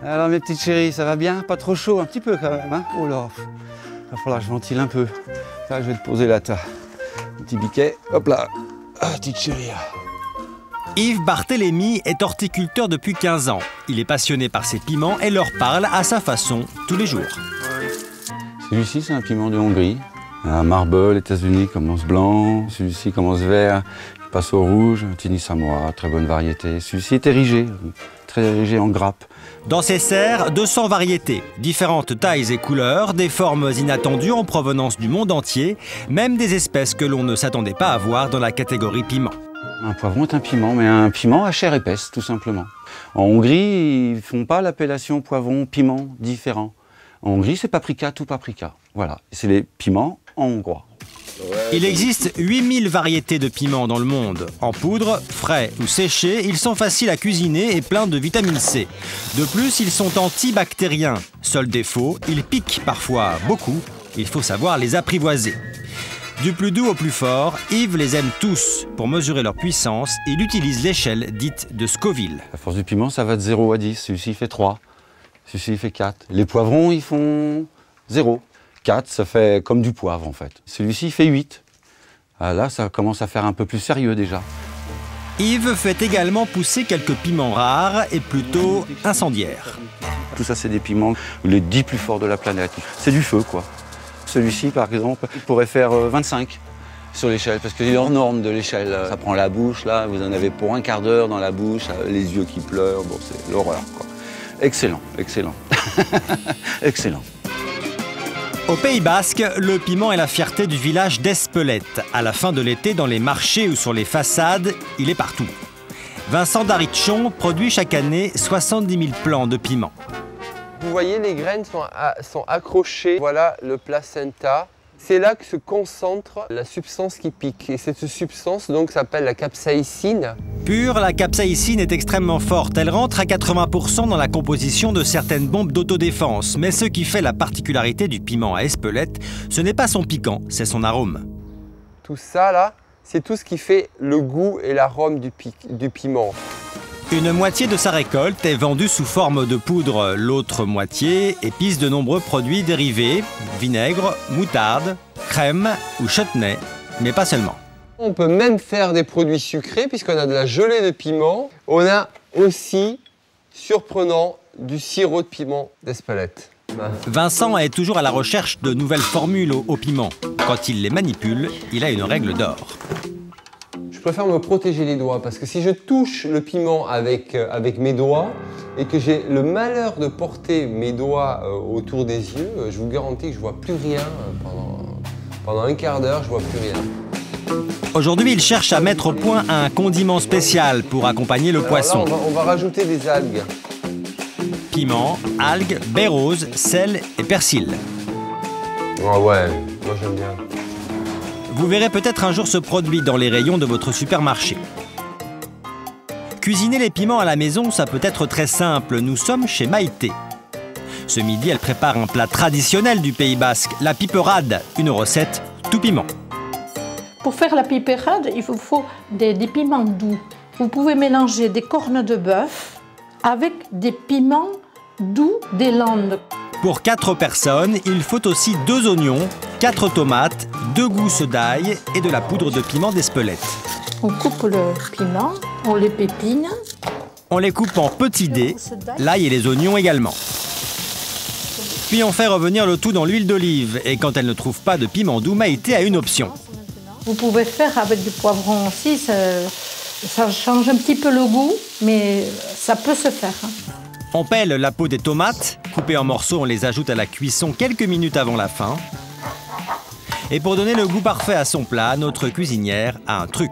Alors mes petites chéries, ça va bien? Pas trop chaud, un petit peu quand même, hein? Oh là, il va falloir que je ventile un peu. Là, je vais te poser là, toi. Un petit biquet, hop là. Ah, petite chérie. Yves Barthélémy est horticulteur depuis 15 ans. Il est passionné par ses piments et leur parle à sa façon tous les jours. Celui-ci, c'est un piment de Hongrie. Un Marble, États-Unis, commence blanc. Celui-ci commence vert, il passe au rouge. Un Tini Samoa, très bonne variété. Celui-ci est érigé, très érigé en grappe. Dans ces serres, 200 variétés, différentes tailles et couleurs, des formes inattendues en provenance du monde entier, même des espèces que l'on ne s'attendait pas à voir dans la catégorie piment. Un poivron est un piment, mais un piment à chair épaisse, tout simplement. En Hongrie, ils ne font pas l'appellation poivron, piment différent. En Hongrie, c'est paprika, tout paprika. Voilà, c'est les piments en hongrois. Il existe 8000 variétés de piments dans le monde. En poudre, frais ou séchés, ils sont faciles à cuisiner et pleins de vitamine C. De plus, ils sont antibactériens. Seul défaut, ils piquent parfois beaucoup. Il faut savoir les apprivoiser. Du plus doux au plus fort, Yves les aime tous. Pour mesurer leur puissance, il utilise l'échelle dite de Scoville. La force du piment, ça va de 0 à 10. Celui-ci, il fait 3. Celui-ci, il fait 4. Les poivrons, ils font 0. 4, ça fait comme du poivre, en fait. Celui-ci, il fait 8. Ah, là, ça commence à faire un peu plus sérieux, déjà. Yves fait également pousser quelques piments rares et plutôt incendiaires. Tout ça, c'est des piments les 10 plus forts de la planète. C'est du feu, quoi. Celui-ci, par exemple, il pourrait faire 25 sur l'échelle, parce qu'il est hors norme de l'échelle. Ça prend la bouche, là, vous en avez pour un quart d'heure dans la bouche, les yeux qui pleurent, bon, c'est l'horreur, quoi. Excellent, excellent. Excellent. Au Pays Basque, le piment est la fierté du village d'Espelette. À la fin de l'été, dans les marchés ou sur les façades, il est partout. Vincent Darichon produit chaque année 70 000 plants de piment. Vous voyez, les graines sont accrochées. Voilà le placenta. C'est là que se concentre la substance qui pique. Et cette substance donc s'appelle la capsaïcine. Pure, la capsaïcine est extrêmement forte. Elle rentre à 80% dans la composition de certaines bombes d'autodéfense. Mais ce qui fait la particularité du piment à Espelette, ce n'est pas son piquant, c'est son arôme. Tout ça là, c'est tout ce qui fait le goût et l'arôme du piment. Une moitié de sa récolte est vendue sous forme de poudre. L'autre moitié épice de nombreux produits dérivés, vinaigre, moutarde, crème ou chutney, mais pas seulement. On peut même faire des produits sucrés puisqu'on a de la gelée de piment. On a aussi, surprenant, du sirop de piment d'Espelette. Vincent est toujours à la recherche de nouvelles formules au piment. Quand il les manipule, il a une règle d'or. Je préfère me protéger les doigts parce que si je touche le piment avec mes doigts et que j'ai le malheur de porter mes doigts autour des yeux, je vous garantis que je ne vois plus rien pendant un quart d'heure, je ne vois plus rien. Aujourd'hui, il cherche à mettre au point un condiment spécial pour accompagner le poisson. Là, on va rajouter des algues. Piment, algues, baies roses, sel et persil. Oh ouais, moi j'aime bien. Vous verrez peut-être un jour ce produit dans les rayons de votre supermarché. Cuisiner les piments à la maison, ça peut être très simple. Nous sommes chez Maïté. Ce midi, elle prépare un plat traditionnel du Pays Basque, la piperade, une recette tout piment. Pour faire la piperade, il vous faut des piments doux. Vous pouvez mélanger des cornes de bœuf avec des piments doux des Landes. Pour 4 personnes, il faut aussi 2 oignons, 4 tomates, 2 gousses d'ail et de la poudre de piment d'Espelette. On coupe le piment, on les pépine. On les coupe en petits dés, l'ail et les oignons également. Puis on fait revenir le tout dans l'huile d'olive. Et quand elle ne trouve pas de piment doux, Maïté a une option. Vous pouvez faire avec du poivron aussi, ça change un petit peu le goût, mais ça peut se faire. On pèle la peau des tomates, coupées en morceaux, on les ajoute à la cuisson quelques minutes avant la fin. Et pour donner le goût parfait à son plat, notre cuisinière a un truc.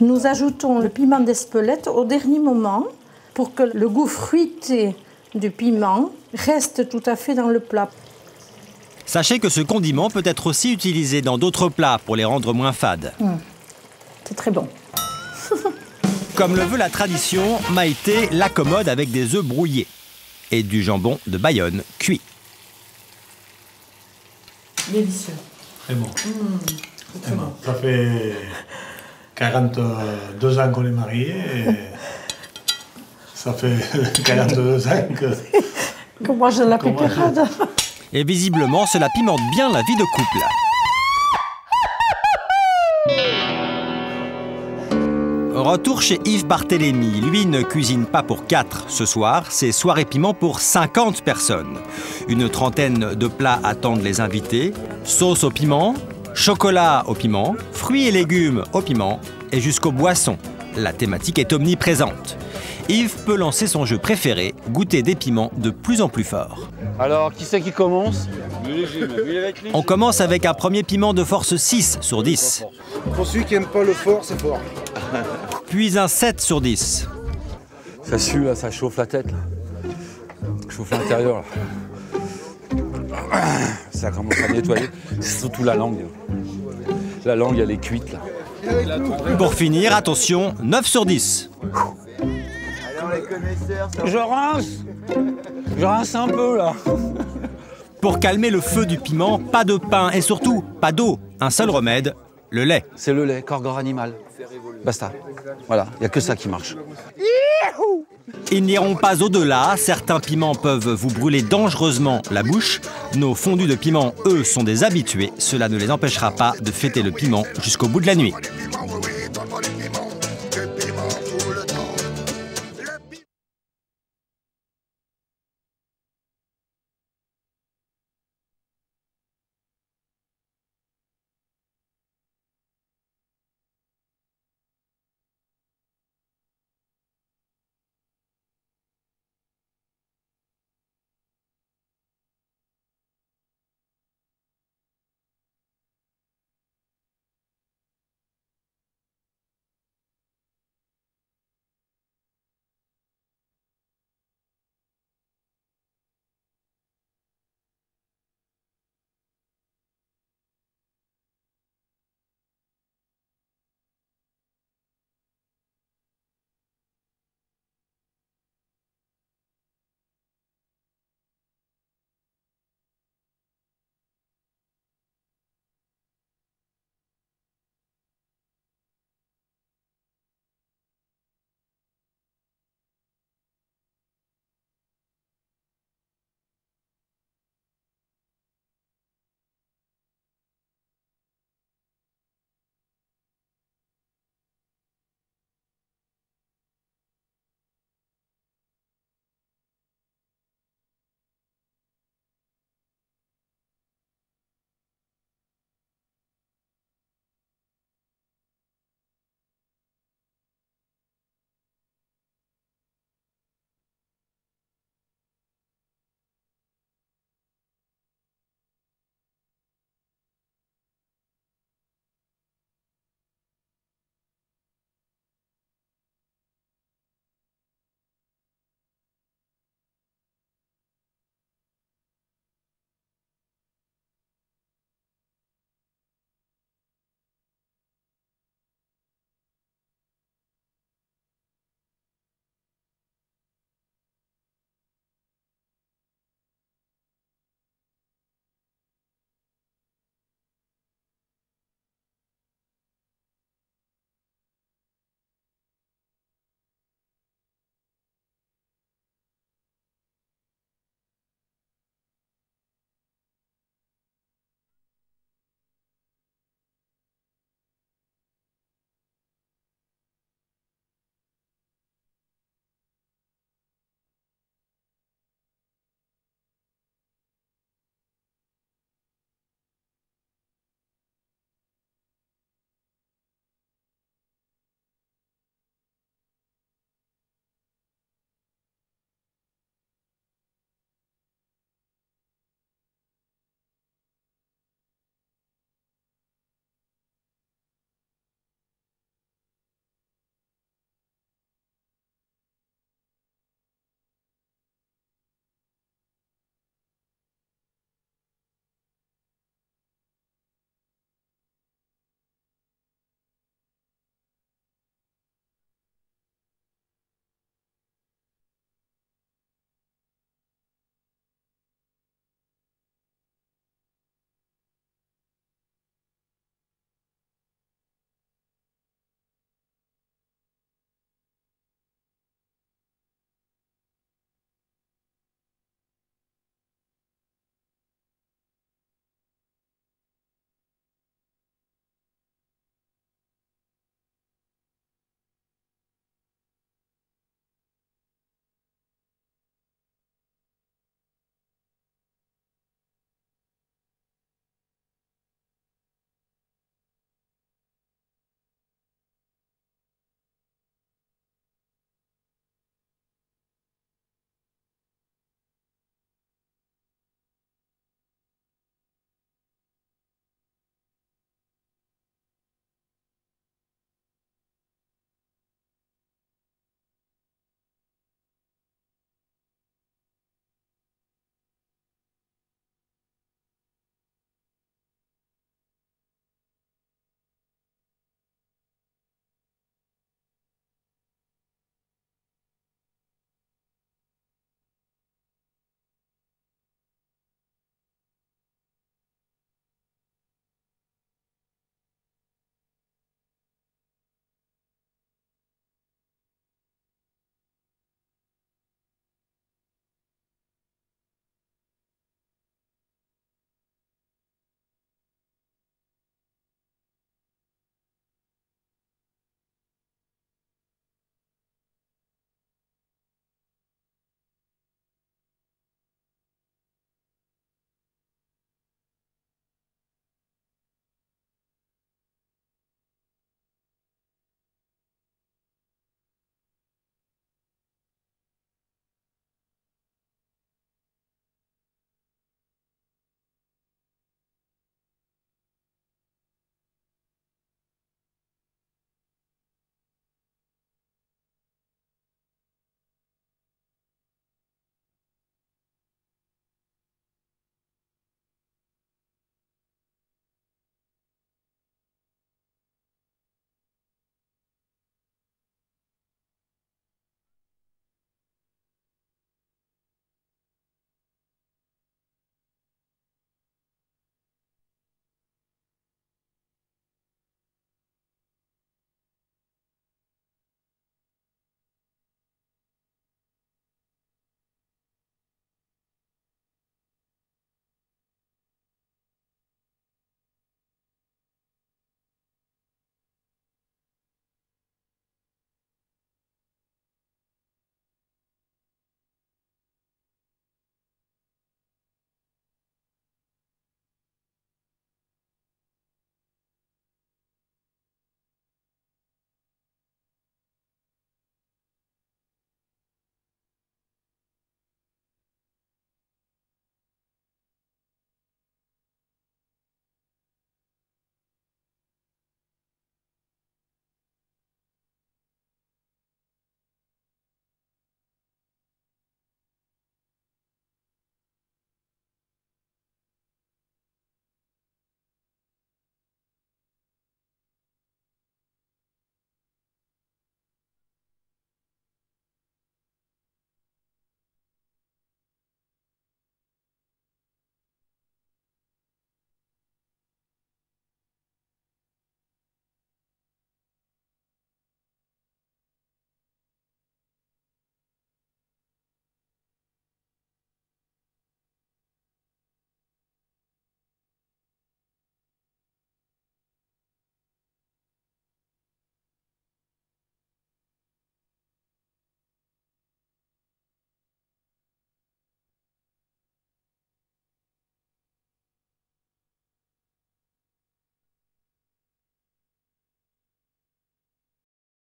Nous ajoutons le piment d'Espelette au dernier moment pour que le goût fruité du piment reste tout à fait dans le plat. Sachez que ce condiment peut être aussi utilisé dans d'autres plats pour les rendre moins fades. C'est très bon. Comme le veut la tradition, Maïté l'accommode avec des œufs brouillés et du jambon de Bayonne cuit. Délicieux. Très bon. Très bon. Ça fait 42 ans qu'on est mariés et Ça fait 42 ans Que moi j'ai la pipérade. Et visiblement, cela pimente bien la vie de couple. Retour chez Yves Barthélémy. Lui ne cuisine pas pour 4 ce soir, c'est soirée piment pour 50 personnes. Une trentaine de plats attendent les invités. Sauce au piment, chocolat au piment, fruits et légumes au piment et jusqu'aux boissons. La thématique est omniprésente. Yves peut lancer son jeu préféré, goûter des piments de plus en plus forts. Alors, qui c'est qui commence? On commence avec un premier piment de force 6 sur 10. Pour celui qui n'aime pas le fort, c'est fort. Puis un 7 sur 10. Ça sue, là, ça chauffe la tête. Là. Chauffe l'intérieur. Ça commence à nettoyer. C'est surtout la langue. La langue, elle est cuite, là. Pour finir, attention, 9 sur 10. Je rince un peu, là. Pour calmer le feu du piment, pas de pain et surtout pas d'eau. Un seul remède, le lait. C'est le lait, corps animal. Basta. Voilà, il n'y a que ça qui marche. Ils n'iront pas au-delà, certains piments peuvent vous brûler dangereusement la bouche. Nos fondus de piment, eux, sont des habitués. Cela ne les empêchera pas de fêter le piment jusqu'au bout de la nuit.